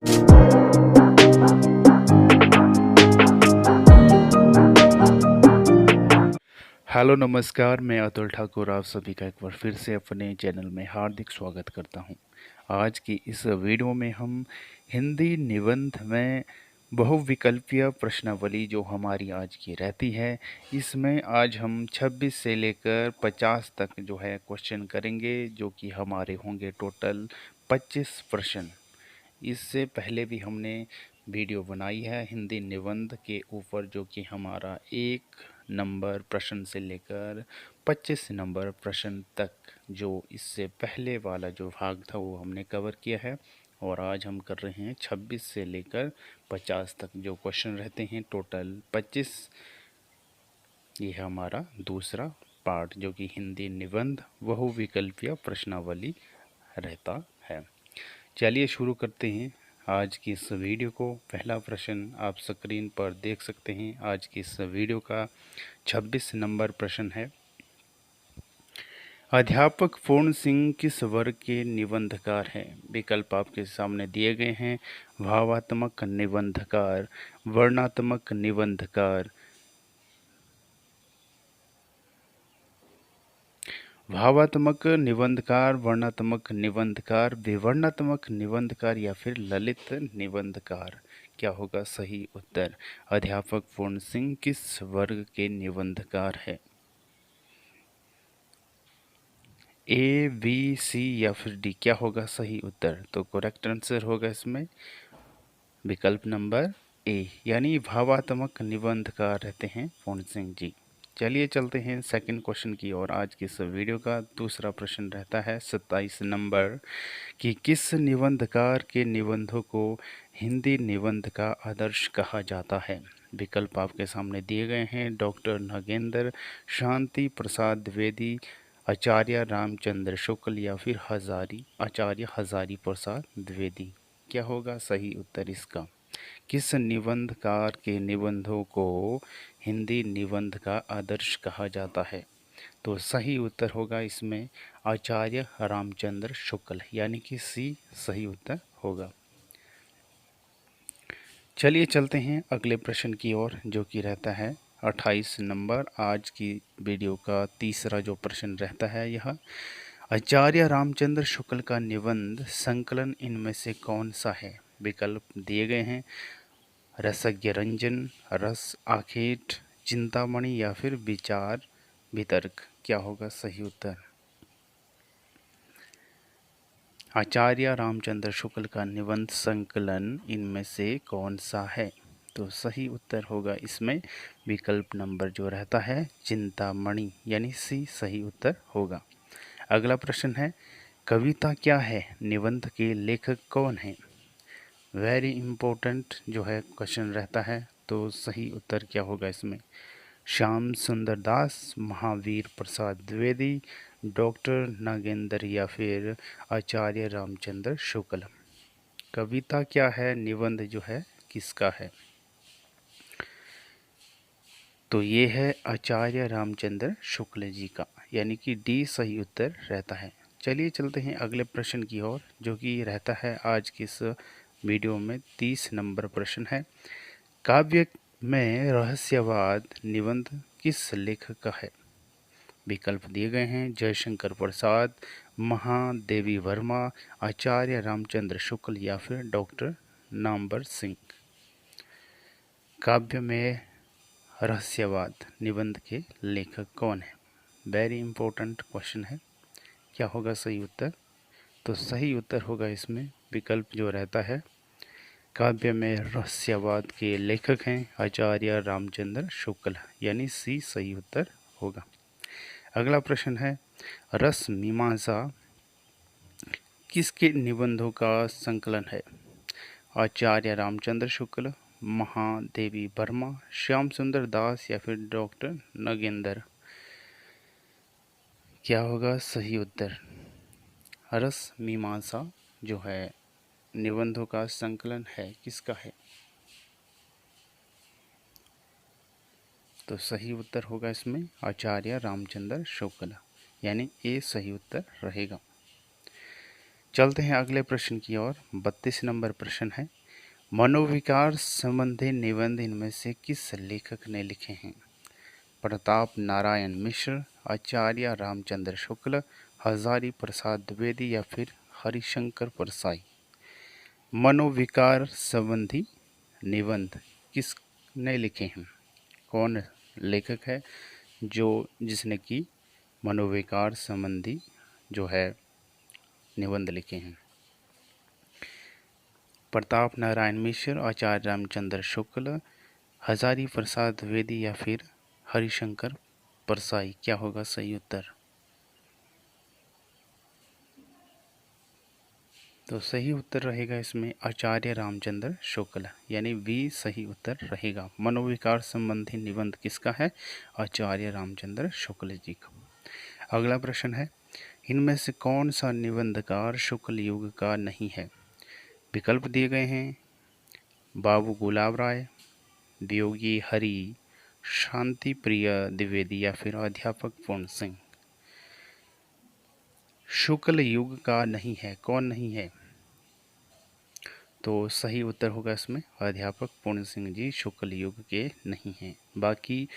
Hello नमस्कार, मैं अतुल ठाकुर आप सभी का एक बार फिर से अपने चैनल में हार्दिक स्वागत करता हूं। आज की इस वीडियो में हम हिंदी निबंध में बहुविकल्पीय प्रश्नावली जो हमारी आज की रहती है, इसमें आज हम 26 से लेकर 50 तक जो है क्वेश्चन करेंगे, जो कि हमारे होंगे टोटल 25 प्रश्न। इससे पहले भी हमने वीडियो बनाई है हिंदी निबंध के ऊपर, जो कि हमारा 1 नंबर प्रश्न से लेकर 25 नंबर प्रश्न तक, जो इससे पहले वाला जो भाग था वो हमने कवर किया है। और आज हम कर रहे हैं 26 से लेकर 50 तक जो क्वेश्चन रहते हैं, टोटल 25। ये है हमारा दूसरा पार्ट, जो कि हिंदी निबंध बहुविकल्पीय प्रश्नावली रहता है। चलिए शुरू करते हैं आज की इस वीडियो को। पहला प्रश्न आप स्क्रीन पर देख सकते हैं। आज की इस वीडियो का 26 नंबर प्रश्न है, अध्यापक पूर्ण सिंह किस वर्ग के निबंधकार हैं? विकल्प आपके सामने दिए गए हैं। भावात्मक निबंधकार, वर्णात्मक निबंधकार, भावात्मक निबंधकार, वर्णात्मक निबंधकार, विवरणात्मक निबंधकार या फिर ललित निबंधकार। क्या होगा सही उत्तर? अध्यापक पूर्ण सिंह किस वर्ग के निबंधकार है? ए, बी, सी या फिर डी, क्या होगा सही उत्तर? तो करेक्ट आंसर होगा इसमें विकल्प नंबर ए, यानी भावात्मक निबंधकार रहते हैं पूर्ण सिंह जी। चलिए चलते हैं सेकंड क्वेश्चन की ओर। आज की इस वीडियो का दूसरा प्रश्न रहता है 27 नंबर, कि किस निबंधकार के निबंधों को हिंदी निबंध का आदर्श कहा जाता है? विकल्प आपके सामने दिए गए हैं। डॉक्टर नगेंद्र, शांति प्रसाद द्विवेदी, आचार्य रामचंद्र शुक्ल या फिर आचार्य हजारी प्रसाद द्विवेदी। क्या होगा सही उत्तर इसका? किस निबंधकार के निबंधों को हिंदी निबंध का आदर्श कहा जाता है? तो सही उत्तर होगा इसमें आचार्य रामचंद्र शुक्ल, यानी कि सी सही उत्तर होगा। चलिए चलते हैं अगले प्रश्न की ओर, जो कि रहता है 28 नंबर। आज की वीडियो का तीसरा जो प्रश्न रहता है, यह आचार्य रामचंद्र शुक्ल का निबंध संकलन इनमें से कौन सा है? विकल्प दिए गए हैं। रसज्ञ रंजन, रस आखेट, चिंतामणि या फिर विचार वितर्क। क्या होगा सही उत्तर? आचार्य रामचंद्र शुक्ल का निबंध संकलन इनमें से कौन सा है? तो सही उत्तर होगा इसमें विकल्प नंबर जो रहता है चिंतामणि, यानी सी सही उत्तर होगा। अगला प्रश्न है, कविता क्या है? निबंध के लेखक कौन है? वेरी इम्पोर्टेंट जो है क्वेश्चन रहता है। तो सही उत्तर क्या होगा इसमें? श्याम सुंदर दास, महावीर प्रसाद द्विवेदी, डॉक्टर नागेंद्र या फिर आचार्य रामचंद्र शुक्ल। कविता क्या है निबंध जो है किसका है? तो ये है आचार्य रामचंद्र शुक्ल जी का, यानी कि डी सही उत्तर रहता है। चलिए चलते हैं अगले प्रश्न की ओर, जो कि रहता है आज की इस वीडियो में 30 नंबर प्रश्न है। काव्य में रहस्यवाद निबंध किस लेखक का है? विकल्प दिए गए हैं। जयशंकर प्रसाद, महादेवी वर्मा, आचार्य रामचंद्र शुक्ल या फिर डॉक्टर नामवर सिंह। काव्य में रहस्यवाद निबंध के लेखक कौन है? वेरी इंपॉर्टेंट क्वेश्चन है। क्या होगा सही उत्तर? तो सही उत्तर होगा इसमें विकल्प जो रहता है, काव्य में रहस्यवाद के लेखक हैं आचार्य रामचंद्र शुक्ल, यानी सी सही उत्तर होगा। अगला प्रश्न है, रस मीमांसा किसके निबंधों का संकलन है? आचार्य रामचंद्र शुक्ल, महादेवी वर्मा, श्याम सुंदर दास या फिर डॉक्टर नगेंद्र। क्या होगा सही उत्तर? रस मीमांसा जो है निबंधों का संकलन है किसका है? तो सही उत्तर होगा इसमें आचार्य रामचंद्र शुक्ल, यानी ए सही उत्तर रहेगा। चलते हैं अगले प्रश्न की ओर। 32 नंबर प्रश्न है, मनोविकार संबंधी निबंध इनमें से किस लेखक ने लिखे हैं? प्रताप नारायण मिश्र, आचार्य रामचंद्र शुक्ल, हजारी प्रसाद द्विवेदी या फिर हरिशंकर परसाई। मनोविकार संबंधी निबंध किसने लिखे हैं? कौन लेखक है जिसने कि मनोविकार संबंधी जो है निबंध लिखे हैं? प्रताप नारायण मिश्र, आचार्य रामचंद्र शुक्ल, हजारी प्रसाद द्विवेदी या फिर हरिशंकर परसाई। क्या होगा सही उत्तर? तो सही उत्तर रहेगा इसमें आचार्य रामचंद्र शुक्ल, यानी वी सही उत्तर रहेगा। मनोविकार संबंधी निबंध किसका है? आचार्य रामचंद्र शुक्ल जी का। अगला प्रश्न है, इनमें से कौन सा निबंधकार शुक्ल युग का नहीं है? विकल्प दिए गए हैं, बाबू गुलाब राय, वियोगी हरि, शांति प्रिय द्विवेदी या फिर अध्यापक पूर्ण सिंह। शुक्ल युग का नहीं है, कौन नहीं है? तो सही उत्तर होगा इसमें अध्यापक पूर्ण सिंह जी शुक्ल युग के नहीं हैं। बाकी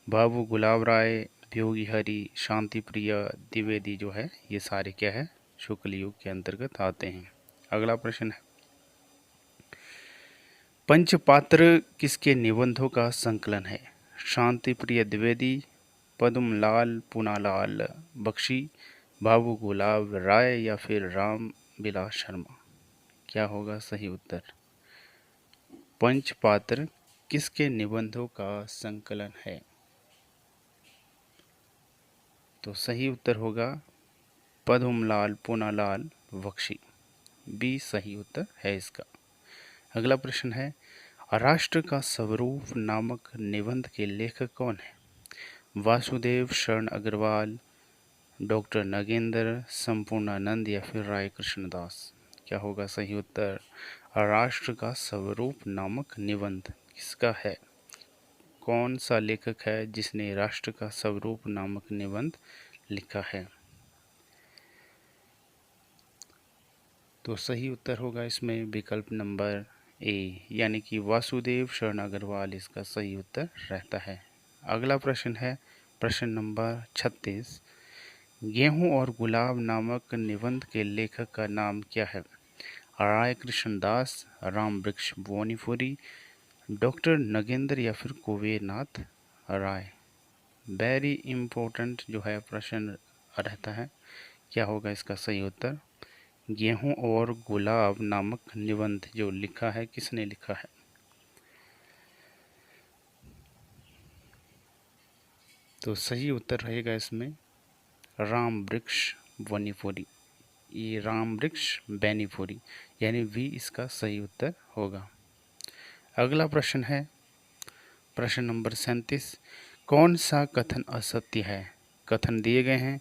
बाबू गुलाब राय, वियोगी हरि, शांति प्रिय द्विवेदी जो है ये सारे क्या है? शुक्ल युग के अंतर्गत आते हैं। अगला प्रश्न है, पंचपात्र किसके निबंधों का संकलन है? शांति प्रिय द्विवेदी, पद्मलाल पूनालाल बख्शी, बाबू गुलाब राय या फिर राम बिलास शर्मा। क्या होगा सही उत्तर? पंचपात्र किसके निबंधों का संकलन है? तो सही उत्तर होगा पद्मलाल पूनालाल बख्शी, बी सही उत्तर है इसका। अगला प्रश्न है, राष्ट्र का स्वरूप नामक निबंध के लेखक कौन है? वासुदेव शरण अग्रवाल, डॉक्टर नगेंद्र, संपूर्णानंद या फिर राय कृष्णदास। क्या होगा सही उत्तर? राष्ट्र का स्वरूप नामक निबंध किसका है? कौन सा लेखक है जिसने राष्ट्र का स्वरूप नामक निबंध लिखा है? तो सही उत्तर होगा इसमें विकल्प नंबर ए, यानी कि वासुदेव शरण अग्रवाल इसका सही उत्तर रहता है। अगला प्रश्न है प्रश्न नंबर 36, गेहूं और गुलाब नामक निबंध के लेखक का नाम क्या है? राय कृष्णदास, राम वृक्ष बोनीपुरी, डॉक्टर नगेंद्र या फिर कुबेरनाथ राय। वेरी इम्पोर्टेंट जो है प्रश्न रहता है, क्या होगा इसका सही उत्तर? गेहूं और गुलाब नामक निबंध जो लिखा है किसने लिखा है? तो सही उत्तर रहेगा इसमें राम वृक्ष वनीपुरी, ये राम वृक्ष बैनीपुरी, यानी वी इसका सही उत्तर होगा। अगला प्रश्न है प्रश्न नंबर 37, कौन सा कथन असत्य है? कथन दिए गए हैं,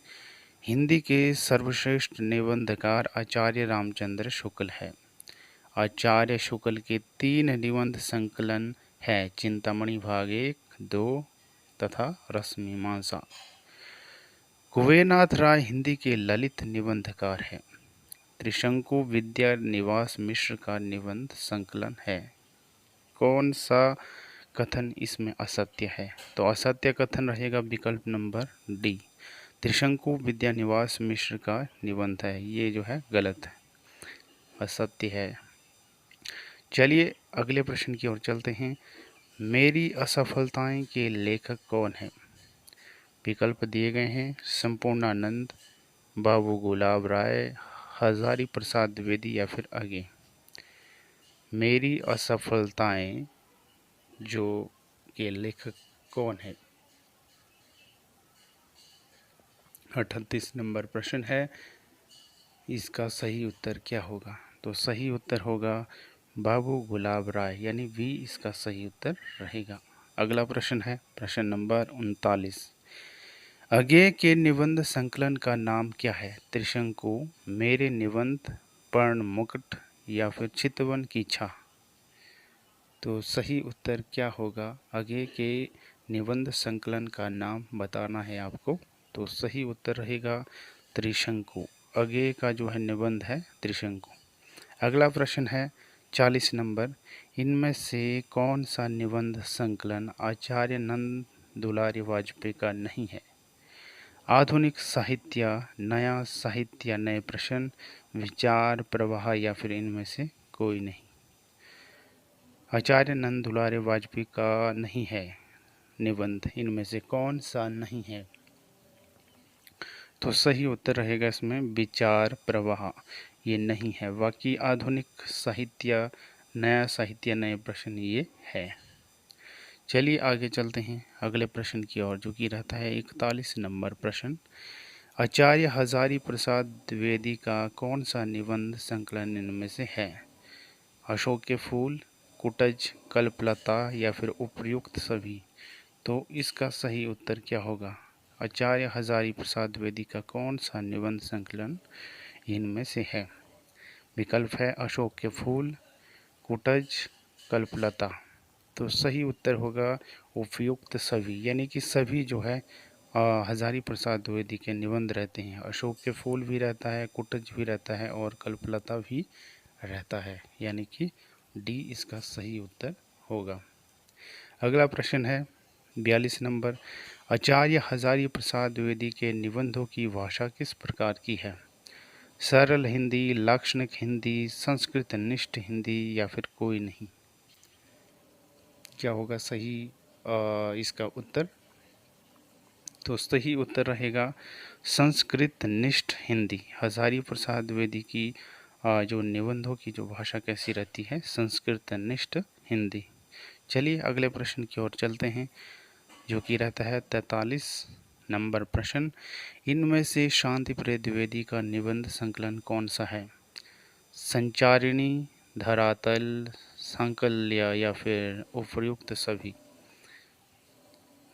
हिंदी के सर्वश्रेष्ठ निबंधकार आचार्य रामचंद्र शुक्ल है। आचार्य शुक्ल के 3 निबंध संकलन है, चिंतामणि भाग 1, 2 तथा रसमीमांसा। कुबेरनाथ राय हिंदी के ललित निबंधकार है। त्रिशंकु विद्या निवास मिश्र का निबंध संकलन है। कौन सा कथन इसमें असत्य है? तो असत्य कथन रहेगा विकल्प नंबर डी, त्रिशंकु विद्या निवास मिश्र का निबंध है, ये जो है गलत है, असत्य है। चलिए अगले प्रश्न की ओर चलते हैं, मेरी असफलताएं के लेखक कौन है? विकल्प दिए गए हैं, संपूर्णानंद, बाबू गुलाब राय, हजारी प्रसाद द्विवेदी या फिर आगे। मेरी असफलताएं जो के लेखक कौन है? 38 नंबर प्रश्न है, इसका सही उत्तर क्या होगा? तो सही उत्तर होगा बाबू गुलाब राय, यानी वी इसका सही उत्तर रहेगा। अगला प्रश्न है प्रश्न नंबर 39, अज्ञेय के निबंध संकलन का नाम क्या है? त्रिशंकु, मेरे निबंध, पर्ण मुकुट या फिर चितवन की छा। तो सही उत्तर क्या होगा? अज्ञेय के निबंध संकलन का नाम बताना है आपको। तो सही उत्तर रहेगा त्रिशंकु, आगे का जो है निबंध है त्रिशंकु। अगला प्रश्न है 40 नंबर, इनमें से कौन सा निबंध संकलन आचार्य नंद दुलारी वाजपेयी का नहीं है? आधुनिक साहित्य, नया साहित्य, नए प्रश्न, विचार प्रवाह या फिर इनमें से कोई नहीं। आचार्य नंद दुलारी वाजपेयी का नहीं है निबंध, इनमें से कौन सा नहीं है? तो सही उत्तर रहेगा इसमें विचार प्रवाह, ये नहीं है। बाकी आधुनिक साहित्य, नया साहित्य, नए प्रश्न ये है। चलिए आगे चलते हैं अगले प्रश्न की ओर, जो कि रहता है 41 नंबर प्रश्न। आचार्य हजारी प्रसाद द्विवेदी का कौन सा निबंध संकलन इनमें से है? अशोक के फूल, कुटज, कल्पलता या फिर उपर्युक्त सभी? तो इसका सही उत्तर क्या होगा? आचार्य हजारी प्रसाद द्विवेदी का कौन सा निबंध संकलन इनमें से है? विकल्प है अशोक के फूल, कुटज, कल्पलता। तो सही उत्तर होगा उपयुक्त सभी, यानी कि सभी जो है हजारी प्रसाद द्विवेदी के निबंध रहते हैं। अशोक के फूल भी रहता है, कुटज भी रहता है और कल्पलता भी रहता है, यानी कि डी इसका सही उत्तर होगा। अगला प्रश्न है 42 नंबर, आचार्य हजारी प्रसाद द्विवेदी के निबंधों की भाषा किस प्रकार की है? सरल हिंदी, लाक्षणिक हिंदी, संस्कृत निष्ठ हिंदी या फिर कोई नहीं? क्या होगा सही इसका उत्तर? तो सही उत्तर रहेगा संस्कृत निष्ठ हिंदी। हजारी प्रसाद द्विवेदी की जो निबंधों की जो भाषा कैसी रहती है? संस्कृत निष्ठ हिंदी। चलिए अगले प्रश्न की ओर चलते हैं, जो कि रहता है 43 नंबर प्रश्न। इनमें से शांतिप्रिय द्विवेदी का निबंध संकलन कौन सा है? संचारिणी, धरातल, सांकल्य या फिर उपर्युक्त सभी?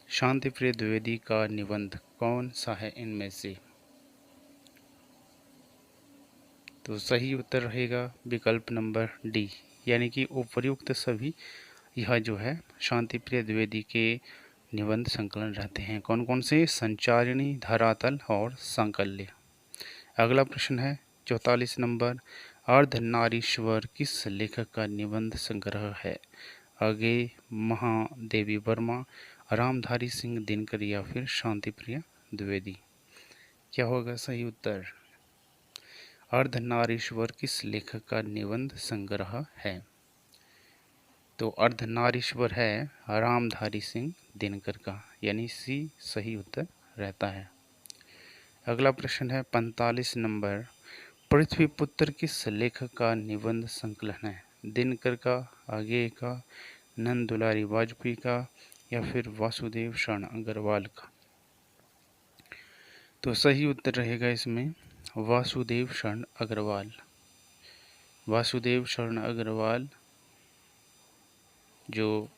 शांतिप्रिय द्विवेदी का निबंध कौन सा है इनमें से? तो सही उत्तर रहेगा विकल्प नंबर डी, यानी कि उपर्युक्त सभी। यह जो है शांतिप्रिय द्विवेदी के निबंध संकलन रहते हैं। कौन कौन से? संचारिणी, धरातल और सांकल्य। अगला प्रश्न है 44 नंबर, अर्धनारीश्वर किस लेखक का निबंध संग्रह है? आगे महादेवी वर्मा, रामधारी सिंह दिनकर या फिर शांतिप्रिय द्विवेदी? क्या होगा सही उत्तर? अर्धनारीश्वर किस लेखक का निबंध संग्रह है? तो अर्धनारीश्वर है रामधारी सिंह दिनकर का, यानी सी सही उत्तर रहता है। अगला प्रश्न है 45 नंबर, पृथ्वीपुत्र किस लेखक का निबंध संकलन है? दिनकर का, आगे का, नंद दुलारी वाजपेयी का या फिर वासुदेव शरण अग्रवाल का? तो सही उत्तर रहेगा इसमें वासुदेव शरण अग्रवाल। वासुदेव शरण अग्रवाल जो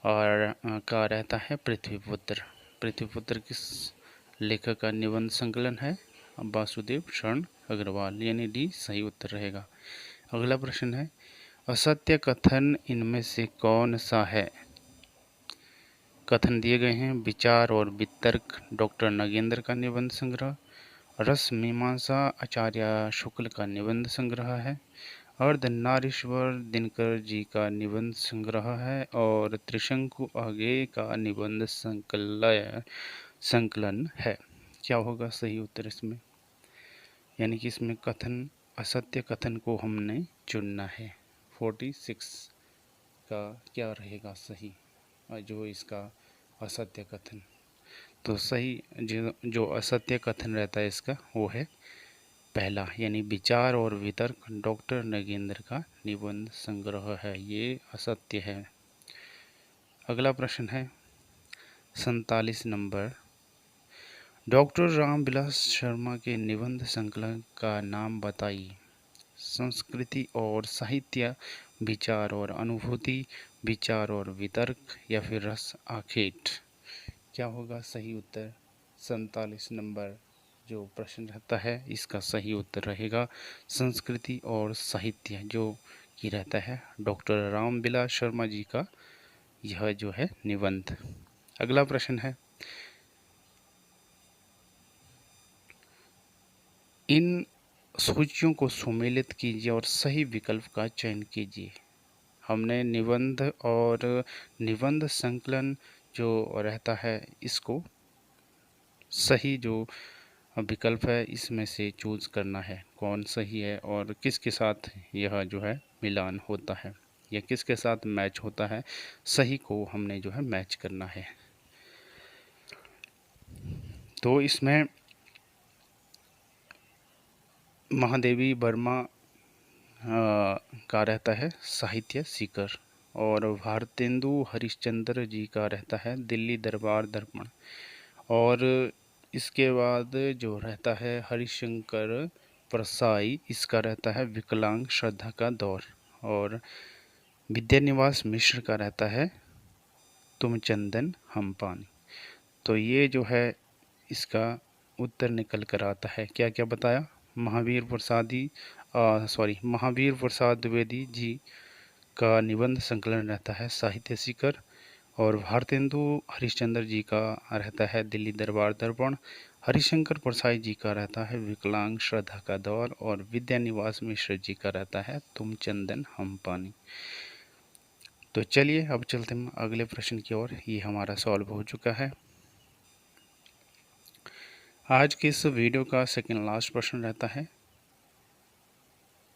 का रहता है पृथ्वीपुत्र। पृथ्वीपुत्र किस लेखक का निबंध संकलन है? वासुदेव शरण अग्रवाल, यानी डी सही उत्तर रहेगा। अगला प्रश्न है, असत्य कथन इनमें से कौन सा है? कथन दिए गए हैं, विचार और वितर्क डॉक्टर नगेंद्र का निबंध संग्रह, रस मीमांसा आचार्य शुक्ल का निबंध संग्रह है, अर्धनारीश्वर दिनकर जी का निबंध संग्रह है और त्रिशंकु आगे का निबंध संकलन है। क्या होगा सही उत्तर इसमें? यानी कि इसमें कथन, असत्य कथन को हमने चुनना है। 46 का क्या रहेगा सही, जो इसका असत्य कथन? तो सही जो असत्य कथन रहता है इसका वो है पहला, यानी विचार और वितर्क डॉक्टर नगेंद्र का निबंध संग्रह है, ये असत्य है। अगला प्रश्न है 47 नंबर, डॉक्टर रामविलास शर्मा के निबंध संकलन का नाम बताइए। संस्कृति और साहित्य, विचार और अनुभूति, विचार और वितर्क या फिर रस आखेट? क्या होगा सही उत्तर? 47 नंबर जो प्रश्न रहता है इसका सही उत्तर रहेगा संस्कृति और साहित्य, जो कि रहता है डॉक्टर रामविलास शर्मा जी का यह जो है निबंध। अगला प्रश्न है इन सूचियों को सुमेलित कीजिए और सही विकल्प का चयन कीजिए। हमने निबंध और निबंध संकलन जो रहता है इसको सही जो विकल्प है इसमें से चूज करना है, कौन सही है और किसके साथ यह जो है मिलान होता है या किसके साथ मैच होता है, सही को हमने जो है मैच करना है। तो इसमें महादेवी वर्मा का रहता है साहित्य सीकर और भारतेंदु हरिश्चंद्र जी का रहता है दिल्ली दरबार दर्पण। और इसके बाद जो रहता है हरिशंकर परसाई, इसका रहता है विकलांग श्रद्धा का दौर। और विद्यानिवास मिश्र का रहता है तुम चंदन हम पानी। तो ये जो है इसका उत्तर निकल कर आता है। क्या क्या बताया? महावीर प्रसाद द्विवेदी जी का निबंध संकलन रहता है साहित्य सीकर और भारतेंदु हरिश्चंद्र जी का रहता है दिल्ली दरबार दर्पण। हरिशंकर परसाई जी का रहता है विकलांग श्रद्धा का दौर और विद्यानिवास मिश्र जी का रहता है तुम चंदन हम पानी। तो चलिए अब चलते हैं अगले प्रश्न की ओर। ये हमारा सॉल्व हो चुका है। आज के इस वीडियो का सेकंड लास्ट प्रश्न रहता है,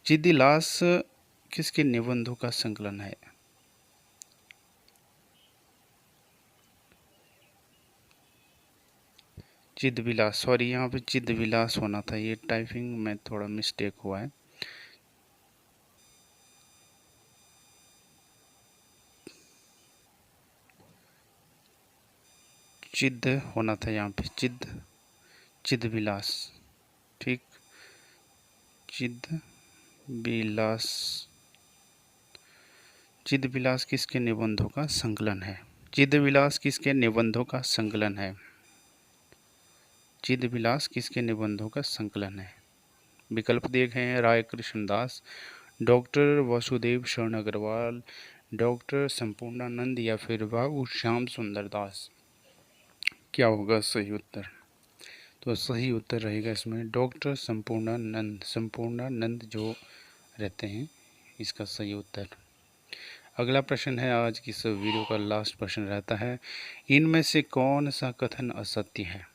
चिद्विलास किसके निबंधों का संकलन है? चिद्विलास, सॉरी यहाँ पे चिद्विलास होना था, ये टाइपिंग में थोड़ा मिस्टेक हुआ है। चिद होना था यहाँ पे, चिद्विलास, ठीक, चिद्विलास। चिद्विलास किसके निबंधों का संकलन है? चिद्विलास किसके निबंधों का संकलन है? चिद्विलास किसके निबंधों का संकलन है? विकल्प दिए गए हैं, राय कृष्णदास, डॉक्टर वासुदेव शरण अग्रवाल, डॉक्टर संपूर्णानंद या फिर बाबू श्याम सुंदर दास। क्या होगा सही उत्तर? तो सही उत्तर रहेगा इसमें डॉक्टर संपूर्णानंद, संपूर्णानंद जो रहते हैं, इसका सही उत्तर। अगला प्रश्न है आज की इस वीडियो का लास्ट प्रश्न रहता है, इनमें से कौन सा कथन असत्य है?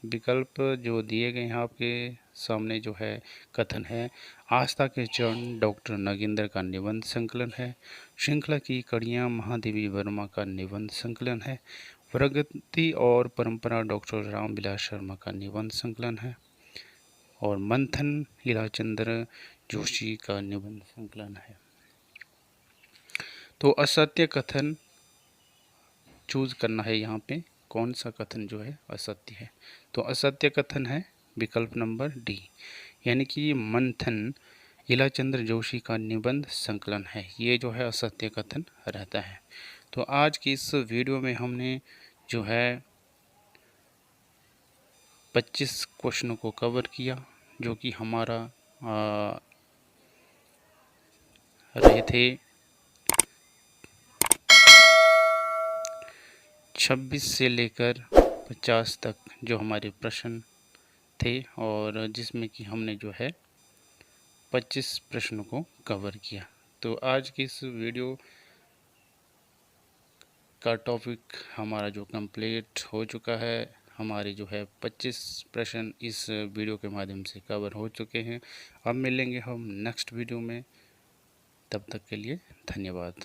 विकल्प जो दिए गए हैं आपके सामने जो है कथन है, आस्था के चरण डॉक्टर नगेंद्र का निबंध संकलन है, श्रृंखला की कड़ियाँ महादेवी वर्मा का निबंध संकलन है, प्रगति और परंपरा डॉक्टर रामविलास शर्मा का निबंध संकलन है और मंथन लीलाचंद्र जोशी का निबंध संकलन है। तो असत्य कथन चूज करना है यहाँ पे, कौन सा कथन जो है असत्य है? तो असत्य कथन है विकल्प नंबर डी, यानी कि मंथन लीलाचंद्र जोशी का निबंध संकलन है, ये जो है असत्य कथन रहता है। तो आज की इस वीडियो में हमने जो है 25 क्वेश्चनों को कवर किया, जो कि हमारा रहे थे 26 से लेकर 50 तक जो हमारे प्रश्न थे, और जिसमें कि हमने जो है 25 प्रश्नों को कवर किया। तो आज की इस वीडियो का टॉपिक हमारा जो कंप्लीट हो चुका है, हमारे जो है 25 प्रश्न इस वीडियो के माध्यम से कवर हो चुके हैं। अब मिलेंगे हम नेक्स्ट वीडियो में, तब तक के लिए धन्यवाद।